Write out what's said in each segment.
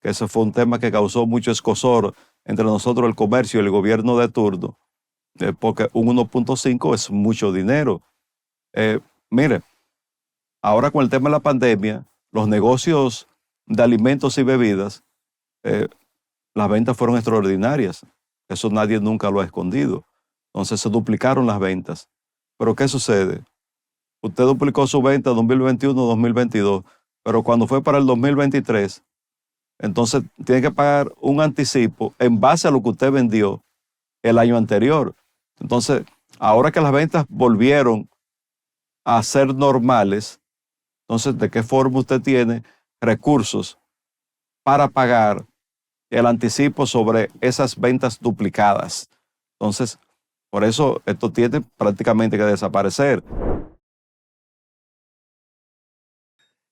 que ese fue un tema que causó mucho escozor entre nosotros, el comercio y el gobierno de turno, porque un 1.5 es mucho dinero. Mire, ahora con el tema de la pandemia, los negocios de alimentos y bebidas, las ventas fueron extraordinarias. Eso nadie nunca lo ha escondido. Entonces se duplicaron las ventas. Pero ¿qué sucede? Usted duplicó su venta 2021-2022, pero cuando fue para el 2023, entonces tiene que pagar un anticipo en base a lo que usted vendió el año anterior. Entonces, ahora que las ventas volvieron a ser normales, entonces, ¿de qué forma usted tiene recursos para pagar el anticipo sobre esas ventas duplicadas? Entonces, por eso esto tiene prácticamente que desaparecer.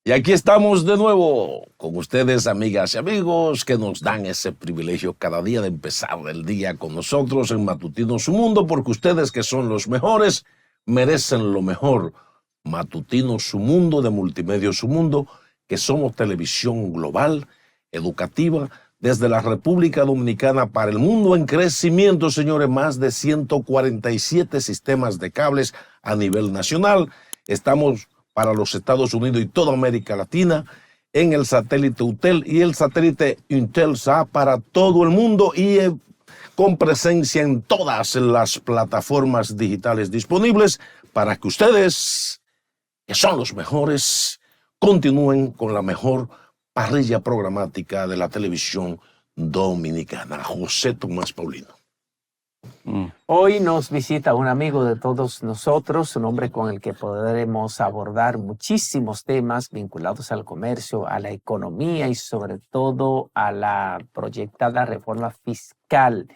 Y aquí estamos de nuevo con ustedes, amigas y amigos, que nos dan ese privilegio cada día de empezar el día con nosotros en Matutino Su Mundo, porque ustedes, que son los mejores, merecen lo mejor. Matutino Su Mundo, de Multimedia Su Mundo, que somos televisión global, educativa, desde la República Dominicana para el mundo, en crecimiento, señores, más de 147 sistemas de cables a nivel nacional. Estamos para los Estados Unidos y toda América Latina, en el satélite UTEL y el satélite Intelsat para todo el mundo, y con presencia en todas las plataformas digitales disponibles, para que ustedes, que son los mejores, continúen con la mejor parrilla programática de la televisión dominicana. José Tomás Paulino. Hoy nos visita un amigo de todos nosotros, un hombre con el que podremos abordar muchísimos temas vinculados al comercio, a la economía y sobre todo a la proyectada reforma fiscal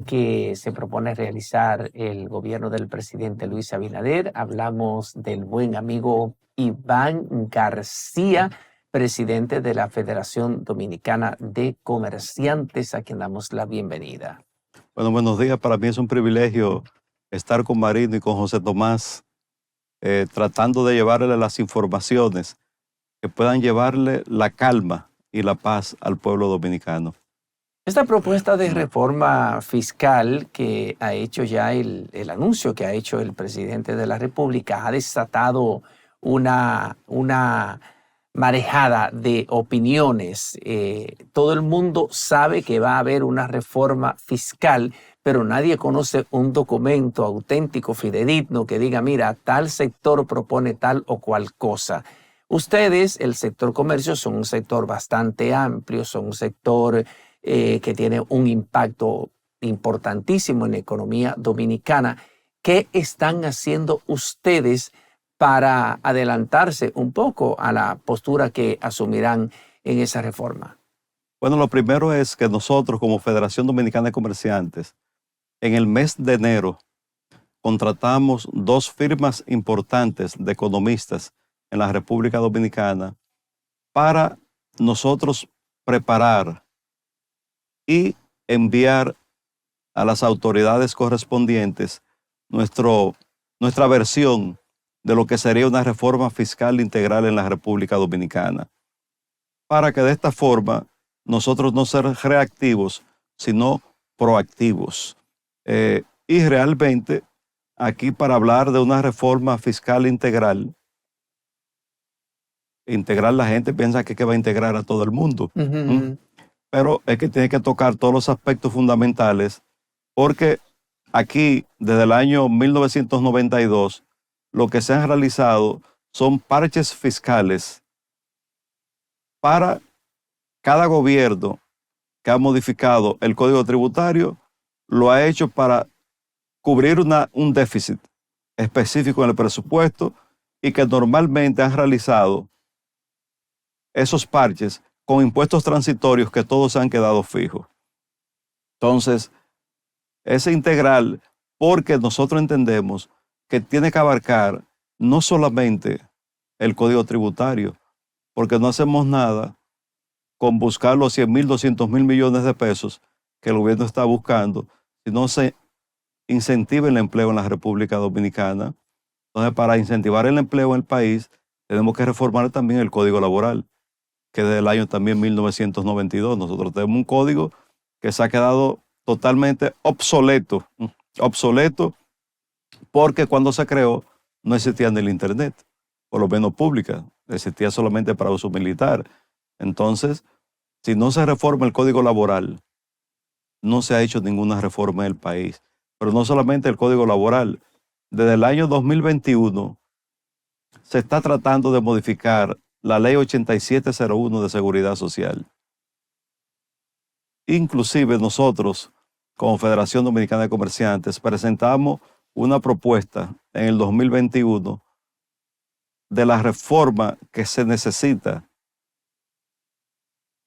que se propone realizar el gobierno del presidente Luis Abinader. Hablamos del buen amigo Iván García, presidente de la Federación Dominicana de Comerciantes, a quien damos la bienvenida. Bueno, buenos días. Para mí es un privilegio estar con Marino y con José Tomás, tratando de llevarle las informaciones que puedan llevarle la calma y la paz al pueblo dominicano. Esta propuesta de reforma fiscal que ha hecho ya el anuncio que ha hecho el presidente de la República ha desatado una marejada de opiniones. Todo el mundo sabe que va a haber una reforma fiscal, pero nadie conoce un documento auténtico, fidedigno, que diga, mira, tal sector propone tal o cual cosa. Ustedes, el sector comercio, son un sector bastante amplio, son un sector que tiene un impacto importantísimo en la economía dominicana. ¿Qué están haciendo ustedes para adelantarse un poco a la postura que asumirán en esa reforma? Bueno, lo primero es que nosotros, como Federación Dominicana de Comerciantes, en el mes de enero contratamos 2 firmas importantes de economistas en la República Dominicana para nosotros preparar y enviar a las autoridades correspondientes nuestra versión de lo que sería una reforma fiscal integral en la República Dominicana, para que de esta forma nosotros no ser reactivos, sino proactivos. Y realmente aquí, para hablar de una reforma fiscal integral, la gente piensa que va a integrar a todo el mundo. Pero es que tiene que tocar todos los aspectos fundamentales, porque aquí, desde el año 1992, lo que se han realizado son parches fiscales para cada gobierno que ha modificado el Código Tributario, lo ha hecho para cubrir un déficit específico en el presupuesto, y que normalmente han realizado esos parches con impuestos transitorios que todos han quedado fijos. Entonces, es integral porque nosotros entendemos que tiene que abarcar no solamente el Código Tributario, porque no hacemos nada con buscar los 100,000, 200,000 millones de pesos que el gobierno está buscando, si no se incentiva el empleo en la República Dominicana. Entonces, para incentivar el empleo en el país, tenemos que reformar también el Código Laboral. que es del año también 1992. Nosotros tenemos un código que se ha quedado totalmente obsoleto porque cuando se creó no existía ni el Internet, por lo menos pública, existía solamente para uso militar. Entonces, si no se reforma el Código Laboral, no se ha hecho ninguna reforma en el país. Pero no solamente el Código Laboral. Desde el año 2021 se está tratando de modificar la Ley 8701 de Seguridad Social. Inclusive nosotros, como Federación Dominicana de Comerciantes, presentamos una propuesta en el 2021 de la reforma que se necesita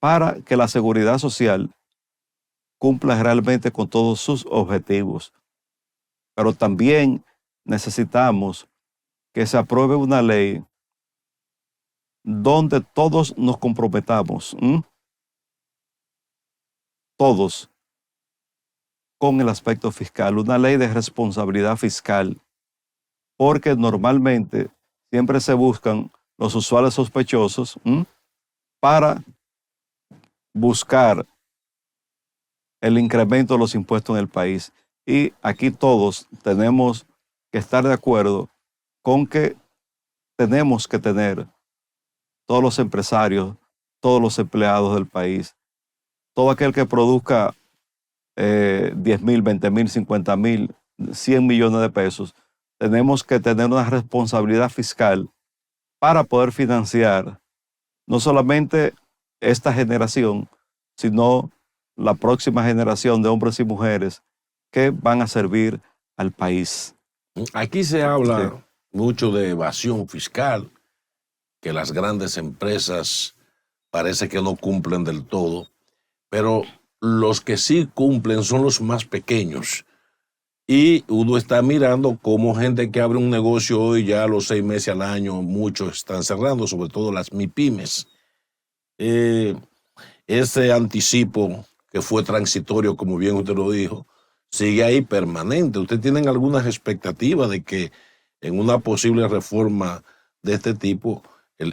para que la seguridad social cumpla realmente con todos sus objetivos. Pero también necesitamos que se apruebe una ley donde todos nos comprometamos, todos, con el aspecto fiscal, una ley de responsabilidad fiscal, porque normalmente siempre se buscan los usuarios sospechosos para buscar el incremento de los impuestos en el país. Y aquí todos tenemos que estar de acuerdo con que tenemos que tener todos los empresarios, todos los empleados del país, todo aquel que produzca 10,000, 20,000, 50,000, 100 millones de pesos, tenemos que tener una responsabilidad fiscal para poder financiar no solamente esta generación, sino la próxima generación de hombres y mujeres que van a servir al país. Aquí se habla mucho de evasión fiscal, que las grandes empresas parece que no cumplen del todo, pero los que sí cumplen son los más pequeños. Y uno está mirando cómo gente que abre un negocio hoy, ya a los 6 meses al año, muchos están cerrando, sobre todo las MIPYMES. Ese anticipo que fue transitorio, como bien usted lo dijo, sigue ahí permanente. ¿Usted tiene algunas expectativas de que en una posible reforma de este tipo,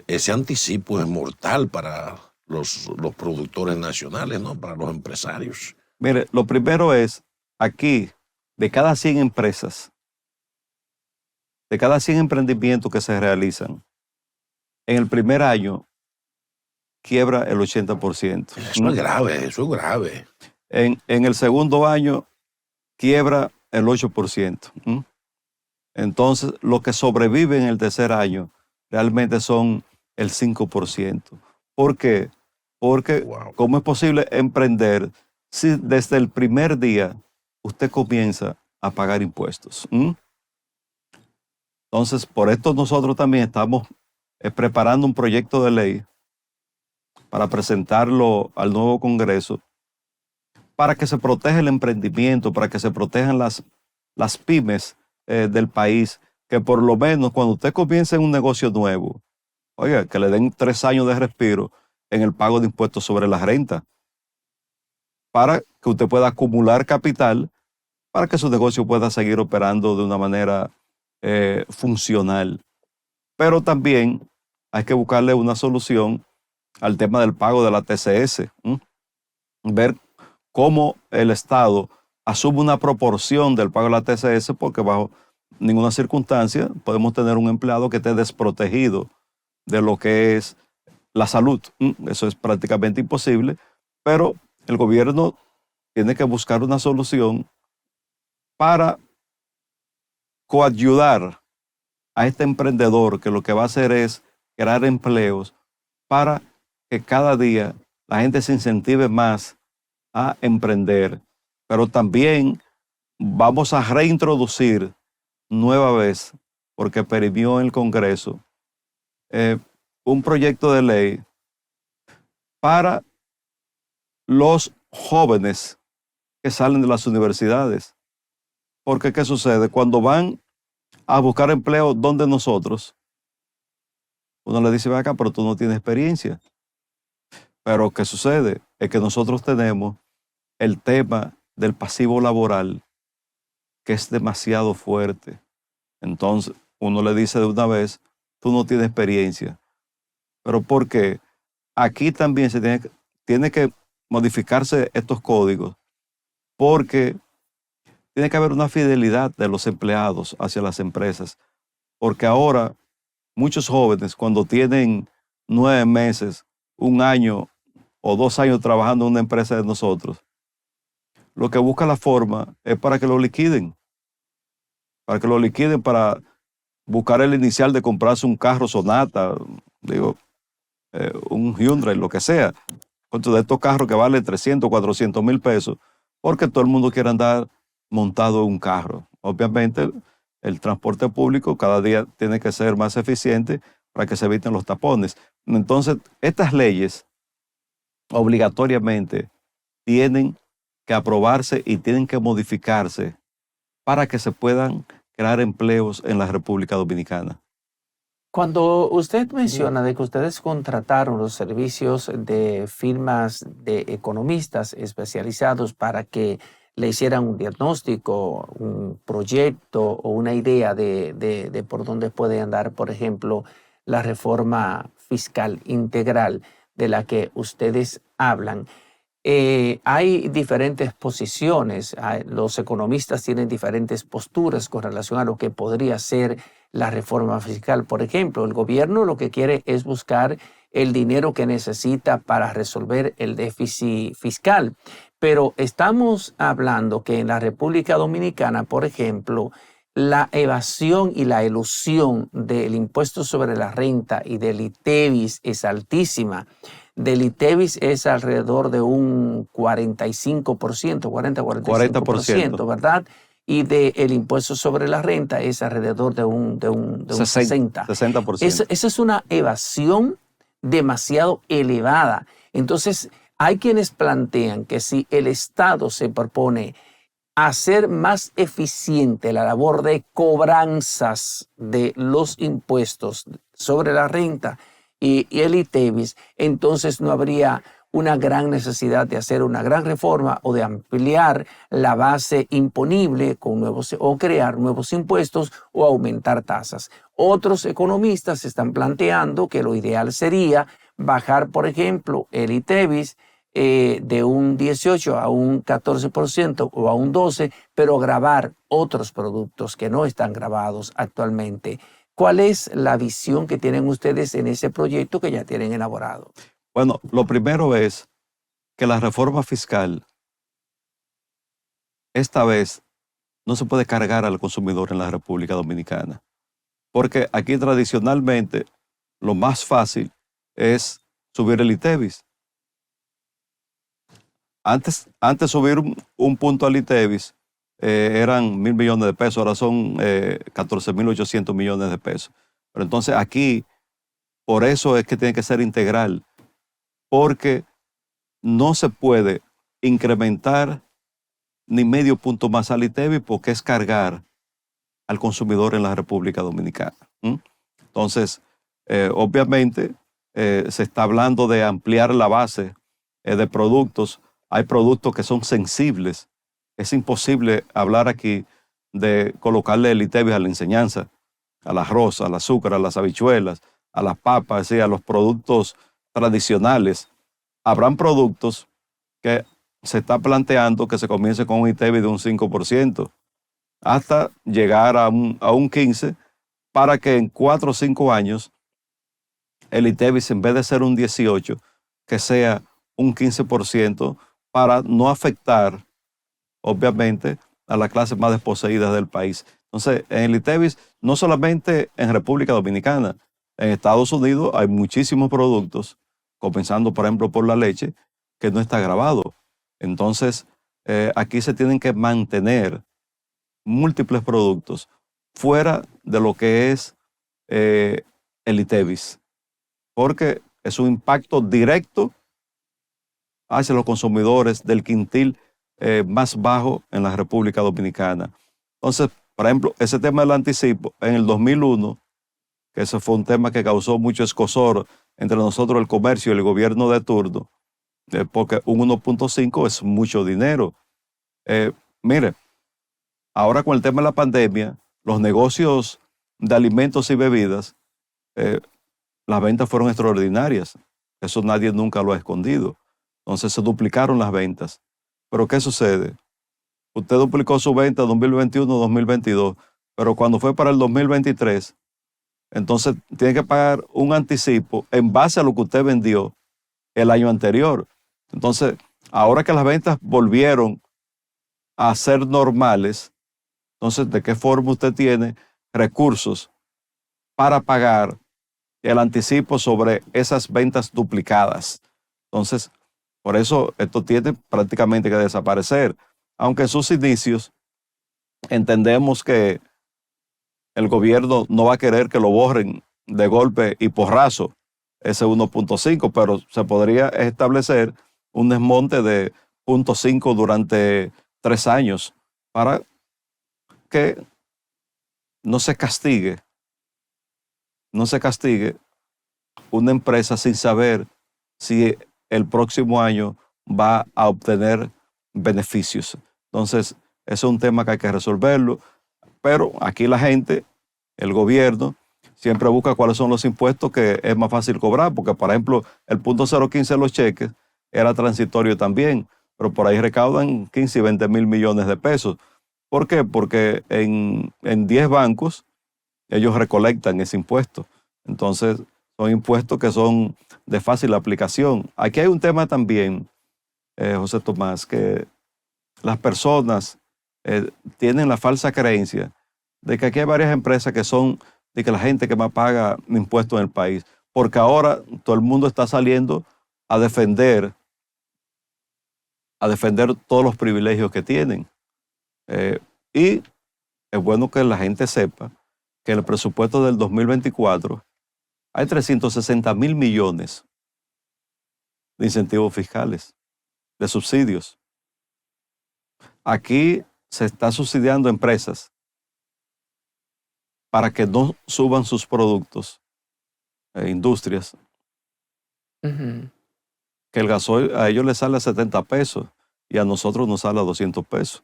ese anticipo es mortal para los productores nacionales, ¿no? Para los empresarios? Mire, lo primero es, aquí, de cada 100 empresas, de cada 100 emprendimientos que se realizan, en el primer año quiebra el 80%. Eso es grave, eso es grave. En el segundo año quiebra el 8%. Entonces, lo que sobrevive en el tercer año realmente son el 5%. ¿Por qué? Porque ¿cómo es posible emprender si desde el primer día usted comienza a pagar impuestos? Entonces, por esto nosotros también estamos preparando un proyecto de ley para presentarlo al nuevo Congreso, para que se proteja el emprendimiento, para que se protejan las pymes del país, que por lo menos cuando usted comience un negocio nuevo, oiga, que le den 3 años de respiro en el pago de impuestos sobre la renta, para que usted pueda acumular capital, para que su negocio pueda seguir operando de una manera funcional. Pero también hay que buscarle una solución al tema del pago de la TCS, ver cómo el Estado asume una proporción del pago de la TCS, porque bajo ninguna circunstancia podemos tener un empleado que esté desprotegido de lo que es la salud. Eso es prácticamente imposible, pero el gobierno tiene que buscar una solución para coayudar a este emprendedor, que lo que va a hacer es crear empleos para que cada día la gente se incentive más a emprender. Pero también vamos a reintroducir nueva vez, porque perimió en el Congreso, un proyecto de ley para los jóvenes que salen de las universidades. Porque ¿qué sucede? Cuando van a buscar empleo donde nosotros, uno le dice, ven acá, pero tú no tienes experiencia. Pero ¿qué sucede? Es que nosotros tenemos el tema del pasivo laboral, que es demasiado fuerte. Entonces, uno le dice de una vez, tú no tienes experiencia. ¿Pero por qué? aquí también tiene que modificarse estos códigos porque tiene que haber una fidelidad de los empleados hacia las empresas. Porque ahora muchos jóvenes, cuando tienen 9 meses, 1 año o 2 años trabajando en una empresa de nosotros, lo que busca la forma es para que lo liquiden. Para buscar el inicial de comprarse un carro Sonata, un Hyundai, lo que sea. De estos carros que valen 300, 400 mil pesos, porque todo el mundo quiere andar montado en un carro. Obviamente, el transporte público cada día tiene que ser más eficiente para que se eviten los tapones. Entonces, estas leyes obligatoriamente tienen que aprobarse y tienen que modificarse para que se puedan crear empleos en la República Dominicana. Cuando usted menciona de que ustedes contrataron los servicios de firmas de economistas especializados para que le hicieran un diagnóstico, un proyecto o una idea de por dónde puede andar, por ejemplo, la reforma fiscal integral de la que ustedes hablan, hay diferentes posiciones. Los economistas tienen diferentes posturas con relación a lo que podría ser la reforma fiscal. Por ejemplo, el gobierno lo que quiere es buscar el dinero que necesita para resolver el déficit fiscal. Pero estamos hablando que en la República Dominicana, por ejemplo, la evasión y la elusión del impuesto sobre la renta y del ITEVIS es altísima. Del ITEVIS es alrededor de un 45%, 40-45%, ¿verdad? Y del impuesto sobre la renta es alrededor de un 60%. Esa es una evasión demasiado elevada. Entonces, hay quienes plantean que si el Estado se propone hacer más eficiente la labor de cobranzas de los impuestos sobre la renta y el ITEVIS, entonces no habría una gran necesidad de hacer una gran reforma o de ampliar la base imponible con nuevos, o crear nuevos impuestos o aumentar tasas. Otros economistas están planteando que lo ideal sería bajar, por ejemplo, el ITEVIS de un 18 a un 14% o a un 12%, pero gravar otros productos que no están grabados actualmente. ¿Cuál es la visión que tienen ustedes en ese proyecto que ya tienen elaborado? Bueno, lo primero es que la reforma fiscal esta vez no se puede cargar al consumidor en la República Dominicana, porque aquí tradicionalmente lo más fácil es subir el ITEVIS. Antes subir un punto al ITEVIS eran 1.000 millones de pesos, ahora son 14.800 millones de pesos. Pero entonces aquí, por eso es que tiene que ser integral, porque no se puede incrementar ni medio punto más al ITEVIS porque es cargar al consumidor en la República Dominicana. Entonces, obviamente, se está hablando de ampliar la base de productos. Hay productos que son sensibles. Es imposible hablar aquí de colocarle el ITEVIS a la enseñanza, al arroz, al azúcar, a las habichuelas, a las papas, a los productos tradicionales. Habrán productos que se está planteando que se comience con un ITEVIS de un 5%, hasta llegar a un 15%, para que en 4 o 5 años el ITEVIS, en vez de ser un 18%, que sea un 15%, para no afectar, obviamente, a las clases más desposeídas del país. Entonces, en el ITEVIS, no solamente en República Dominicana, en Estados Unidos hay muchísimos productos, comenzando, por ejemplo, por la leche, que no está grabado. Entonces, aquí se tienen que mantener múltiples productos fuera de lo que es el ITEVIS, porque es un impacto directo hacia los consumidores del quintil más bajo en la República Dominicana. Entonces, por ejemplo, ese tema del anticipo, en el 2001, que ese fue un tema que causó mucho escozor entre nosotros, el comercio y el gobierno de turno, porque un 1.5 es mucho dinero. Mire, ahora con el tema de la pandemia, los negocios de alimentos y bebidas, las ventas fueron extraordinarias. Eso nadie nunca lo ha escondido. Entonces se duplicaron las ventas. Pero ¿qué sucede? Usted duplicó su venta 2021-2022, pero cuando fue para el 2023, entonces tiene que pagar un anticipo en base a lo que usted vendió el año anterior. Entonces, ahora que las ventas volvieron a ser normales, entonces, ¿de qué forma usted tiene recursos para pagar el anticipo sobre esas ventas duplicadas? Entonces, por eso esto tiene prácticamente que desaparecer. Aunque en sus inicios entendemos que el gobierno no va a querer que lo borren de golpe y porrazo ese 1.5, pero se podría establecer un desmonte de 0.5 durante 3 años para que no se castigue una empresa sin saber si el próximo año va a obtener beneficios. Entonces, eso es un tema que hay que resolverlo, pero aquí la gente, el gobierno, siempre busca cuáles son los impuestos que es más fácil cobrar, porque, por ejemplo, el 0.015 de los cheques era transitorio también, pero por ahí recaudan 15 y 20 mil millones de pesos. ¿Por qué? Porque en 10 bancos ellos recolectan ese impuesto. Entonces, son impuestos que son de fácil aplicación. Aquí hay un tema también, José Tomás, que las personas tienen la falsa creencia de que aquí hay varias empresas que son de que la gente que más paga impuestos en el país, porque ahora todo el mundo está saliendo a defender todos los privilegios que tienen. Y es bueno que la gente sepa que en el presupuesto del 2024 hay 360 mil millones de incentivos fiscales, de subsidios. Aquí se está subsidiando empresas para que no suban sus productos, industrias, que el gasoil a ellos les sale a 70 pesos y a nosotros nos sale a 200 pesos.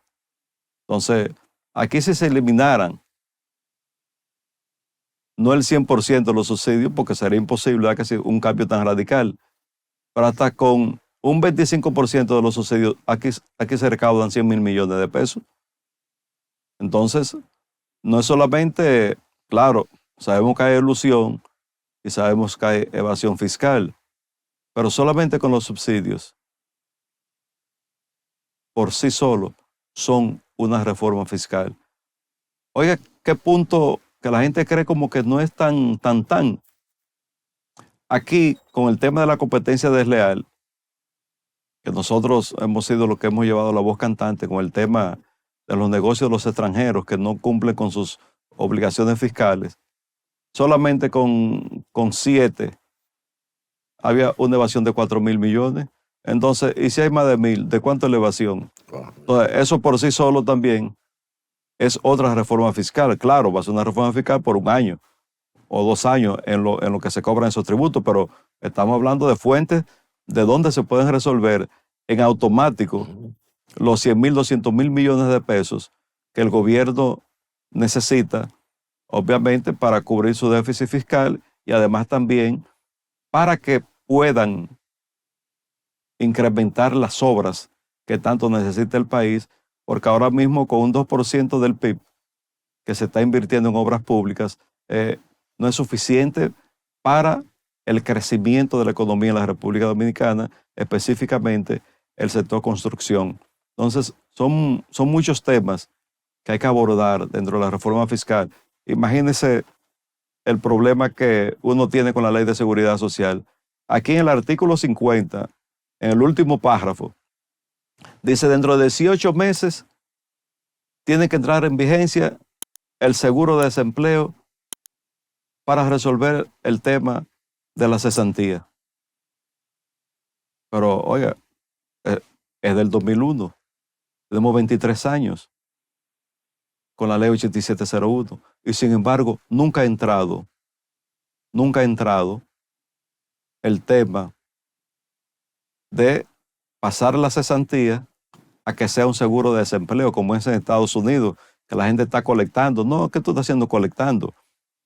Entonces, aquí si se eliminaran, no el 100% de los subsidios, porque sería imposible que sea un cambio tan radical, pero hasta con un 25% de los subsidios, aquí se recaudan 100 mil millones de pesos. Entonces, no es solamente, claro, sabemos que hay ilusión y sabemos que hay evasión fiscal, pero solamente con los subsidios, por sí solo, son una reforma fiscal. Oiga, qué punto que la gente cree como que no es tan. Aquí, con el tema de la competencia desleal, que nosotros hemos sido los que hemos llevado la voz cantante con el tema de los negocios de los extranjeros que no cumplen con sus obligaciones fiscales, solamente con 7 había una evasión de 4 mil millones. Entonces, y si hay más de 1.000, ¿de cuánto es la evasión? Entonces, eso por sí solo también es otra reforma fiscal. Claro, va a ser una reforma fiscal por 1 año o 2 años en lo que se cobran esos tributos, pero estamos hablando de fuentes de donde se pueden resolver en automático los 100.000, 200.000 millones de pesos que el gobierno necesita, obviamente, para cubrir su déficit fiscal y además también para que puedan incrementar las obras que tanto necesita el país, porque ahora mismo con un 2% del PIB que se está invirtiendo en obras públicas, no es suficiente para el crecimiento de la economía en la República Dominicana, específicamente el sector construcción. Entonces, son muchos temas que hay que abordar dentro de la reforma fiscal. Imagínense el problema que uno tiene con la Ley de Seguridad Social. Aquí en el artículo 50, en el último párrafo, dice, dentro de 18 meses tiene que entrar en vigencia el seguro de desempleo para resolver el tema de la cesantía. Pero, oiga, es del 2001. Tenemos 23 años con la ley 8701. Y sin embargo, nunca ha entrado el tema de pasar la cesantía a que sea un seguro de desempleo, como es en Estados Unidos, que la gente está colectando. No, ¿qué tú estás haciendo colectando?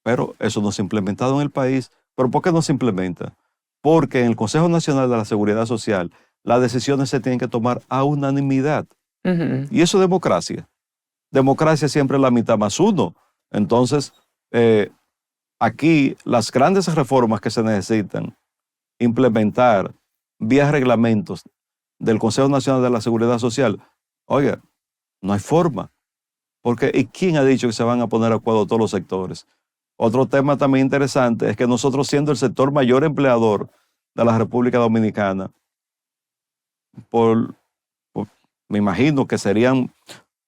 Pero eso no se ha implementado en el país. ¿Pero por qué no se implementa? porque en el Consejo Nacional de la Seguridad Social las decisiones se tienen que tomar a unanimidad. Y eso es democracia. Democracia siempre es la mitad más uno. Entonces, aquí las grandes reformas que se necesitan implementar vía reglamentos del Consejo Nacional de la Seguridad Social, oiga, no hay forma. Porque, ¿y quién ha dicho que se van a poner de acuerdo todos los sectores? Otro tema también interesante es que nosotros, siendo el sector mayor empleador de la República Dominicana, me imagino que serían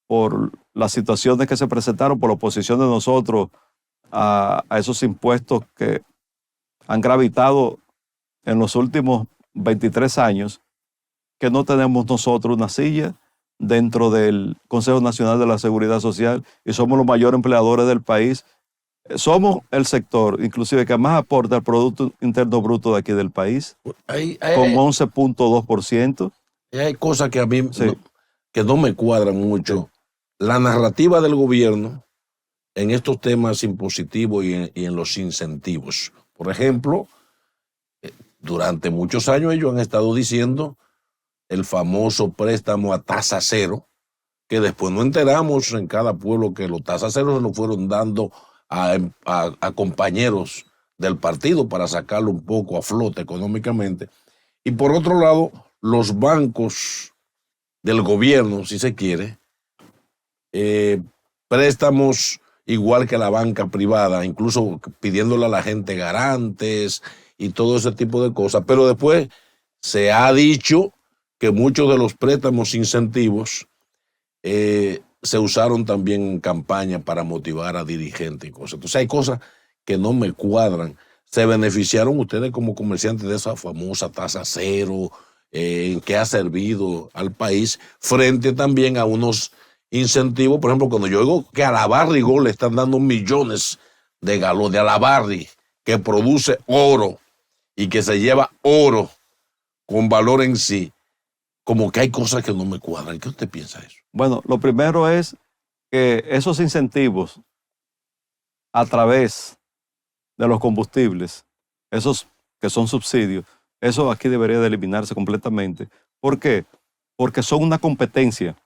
por las situaciones que se presentaron, por la oposición de nosotros a esos impuestos que han gravitado en los últimos 23 años, que no tenemos nosotros una silla dentro del Consejo Nacional de la Seguridad Social y somos los mayores empleadores del país. Somos el sector, inclusive, que más aporta al Producto Interno Bruto de aquí del país, con 11.2%. Hay cosas que a mí Sí. que no me cuadran mucho. La narrativa del gobierno en estos temas impositivos y en los incentivos. Por ejemplo, durante muchos años ellos han estado diciendo el famoso préstamo a tasa cero, que después no enteramos en cada pueblo que los tasas cero se lo fueron dando a compañeros del partido para sacarlo un poco a flote económicamente. Y por otro lado, los bancos del gobierno, si se quiere, préstamos igual que la banca privada, incluso pidiéndole a la gente garantes y todo ese tipo de cosas. Pero después se ha dicho que muchos de los préstamos incentivos se usaron también en campaña para motivar a dirigentes y cosas. Entonces hay cosas que no me cuadran. ¿Se beneficiaron ustedes como comerciantes de esa famosa tasa cero? ¿En qué ha servido al país? Frente también a unos incentivos, por ejemplo, cuando yo digo que a la Barry Gold le están dando millones de galones, de a la Barry, que produce oro y que se lleva oro con valor en sí, como que hay cosas que no me cuadran. ¿Qué usted piensa de eso? Bueno, lo primero es que esos incentivos a través de los combustibles, esos que son subsidios, eso aquí debería de eliminarse completamente. ¿Por qué? Porque son una competencia,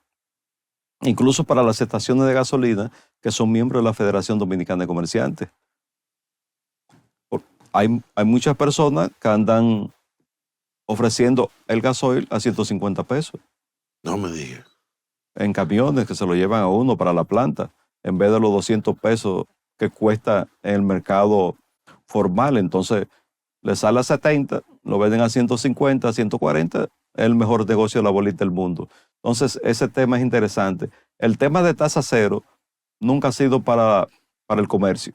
incluso para las estaciones de gasolina que son miembros de la Federación Dominicana de Comerciantes. Hay muchas personas que andan ofreciendo el gasoil a 150 pesos. No me diga. En camiones que se lo llevan a uno para la planta, en vez de los 200 pesos que cuesta en el mercado formal. Entonces, le sale a 70, lo venden a 150, 140, es el mejor negocio de la bolita del mundo. Entonces, ese tema es interesante. El tema de tasa cero nunca ha sido para el comercio.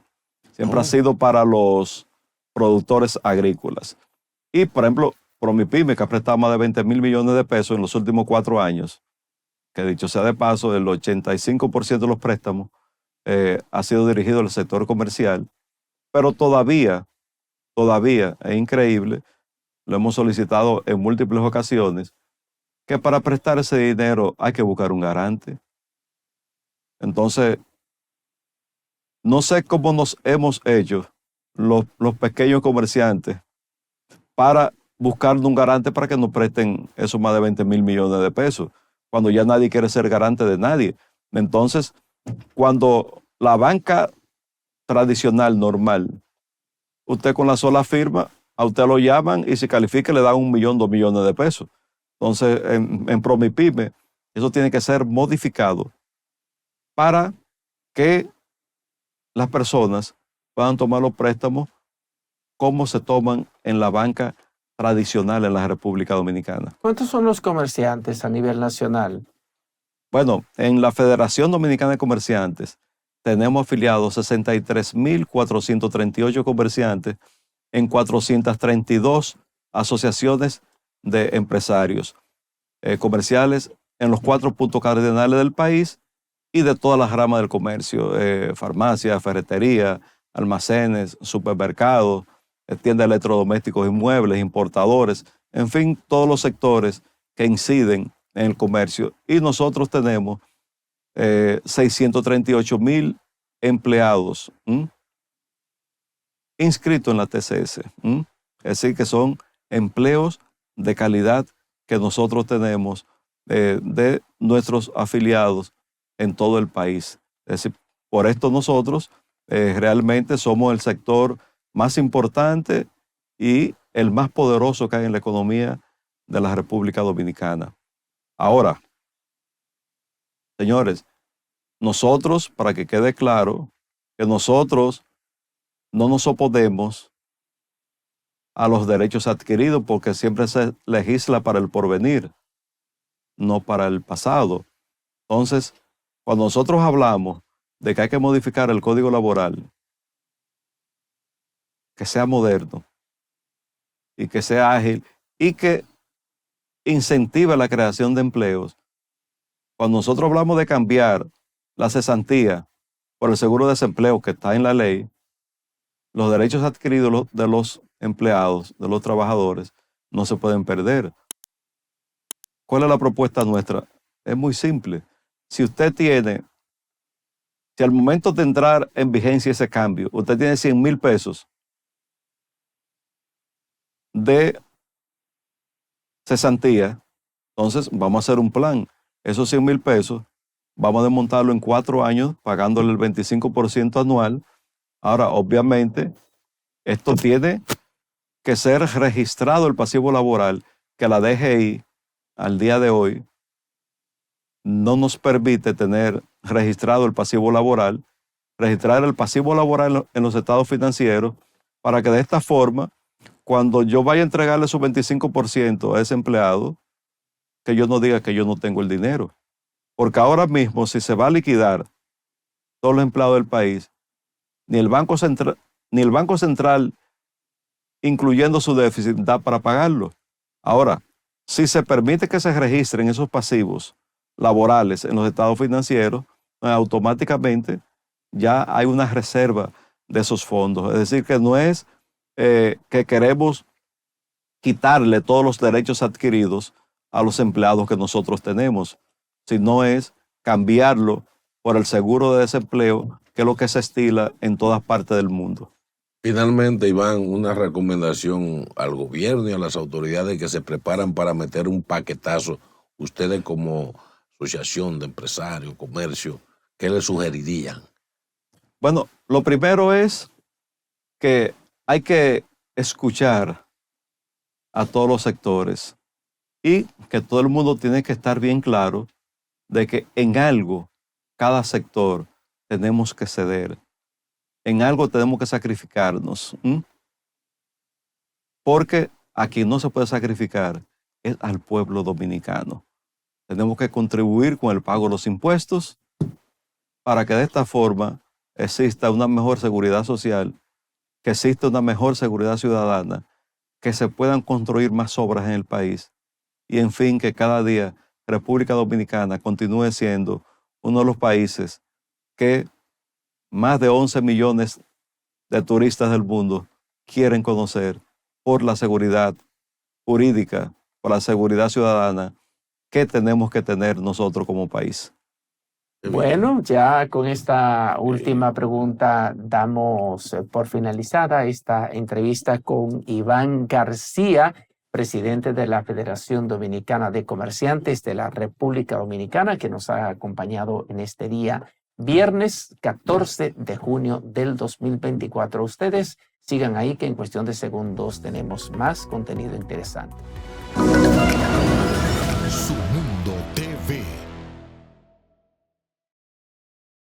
Siempre ha sido para los productores agrícolas. Y, por ejemplo, Promipyme, que ha prestado más de 20 mil millones de pesos en los últimos 4 años, que dicho sea de paso, el 85% de los préstamos ha sido dirigido al sector comercial, pero todavía es increíble, lo hemos solicitado en múltiples ocasiones, que para prestar ese dinero hay que buscar un garante. Entonces, no sé cómo nos hemos hecho los pequeños comerciantes para buscar un garante para que nos presten esos más de 20 mil millones de pesos, cuando ya nadie quiere ser garante de nadie. Entonces, cuando la banca tradicional, normal, usted con la sola firma, a usted lo llaman y si califica le dan 1 millón, 2 millones de pesos. Entonces, en Promipyme, eso tiene que ser modificado para que las personas puedan tomar los préstamos como se toman en la banca tradicional en la República Dominicana. ¿Cuántos son los comerciantes a nivel nacional? Bueno, en la Federación Dominicana de Comerciantes tenemos afiliados 63.438 comerciantes en 432 asociaciones de empresarios comerciales en los 4 puntos cardinales del país y de todas las ramas del comercio, farmacia, ferretería, almacenes, supermercados, tiendas de electrodomésticos y muebles, importadores, en fin, todos los sectores que inciden en el comercio. Y nosotros tenemos 638.000 empleados inscritos en la TCS. Es decir, que son empleos de calidad que nosotros tenemos de nuestros afiliados en todo el país. Es decir, por esto nosotros realmente somos el sector más importante y el más poderoso que hay en la economía de la República Dominicana. Ahora, señores, nosotros, para que quede claro, que nosotros no nos oponemos a los derechos adquiridos porque siempre se legisla para el porvenir, no para el pasado. Entonces, cuando nosotros hablamos de que hay que modificar el Código Laboral, que sea moderno y que sea ágil y que incentive la creación de empleos, cuando nosotros hablamos de cambiar la cesantía por el seguro de desempleo que está en la ley, los derechos adquiridos de los empleados, de los trabajadores, no se pueden perder. ¿Cuál es la propuesta nuestra? Es muy simple. Si al momento de entrar en vigencia ese cambio, usted tiene 100,000 pesos de cesantía, entonces vamos a hacer un plan. Esos 100,000 pesos, vamos a desmontarlo en 4 años, pagándole el 25% anual. Ahora, obviamente, esto tiene que ser registrado el pasivo laboral, que la DGI al día de hoy no nos permite tener registrado el pasivo laboral, registrar el pasivo laboral en los estados financieros, para que de esta forma, cuando yo vaya a entregarle su 25% a ese empleado, que yo no diga que yo no tengo el dinero. Porque ahora mismo, si se va a liquidar todos los empleados del país, ni el Banco Central, incluyendo su déficit, da para pagarlo. Ahora, si se permite que se registren esos pasivos laborales en los estados financieros, automáticamente ya hay una reserva de esos fondos. Es decir, que no es que queremos quitarle todos los derechos adquiridos a los empleados que nosotros tenemos, sino es cambiarlo por el seguro de desempleo, que es lo que se estila en todas partes del mundo. Finalmente, Iván, una recomendación al gobierno y a las autoridades que se preparan para meter un paquetazo. Ustedes como asociación de empresarios, comercio, ¿qué les sugerirían? Bueno, lo primero es que hay que escuchar a todos los sectores y que todo el mundo tiene que estar bien claro de que en algo, cada sector, tenemos que ceder. En algo tenemos que sacrificarnos. Porque a quien no se puede sacrificar es al pueblo dominicano. Tenemos que contribuir con el pago de los impuestos para que de esta forma exista una mejor seguridad social, que exista una mejor seguridad ciudadana, que se puedan construir más obras en el país y, en fin, que cada día República Dominicana continúe siendo uno de los países que más de 11 millones de turistas del mundo quieren conocer por la seguridad jurídica, por la seguridad ciudadana que tenemos que tener nosotros como país. Bueno, ya con esta última pregunta damos por finalizada esta entrevista con Iván García, presidente de la Federación Dominicana de Comerciantes de la República Dominicana, que nos ha acompañado en este día, viernes 14 de junio del 2024. Ustedes sigan ahí, que en cuestión de segundos tenemos más contenido interesante.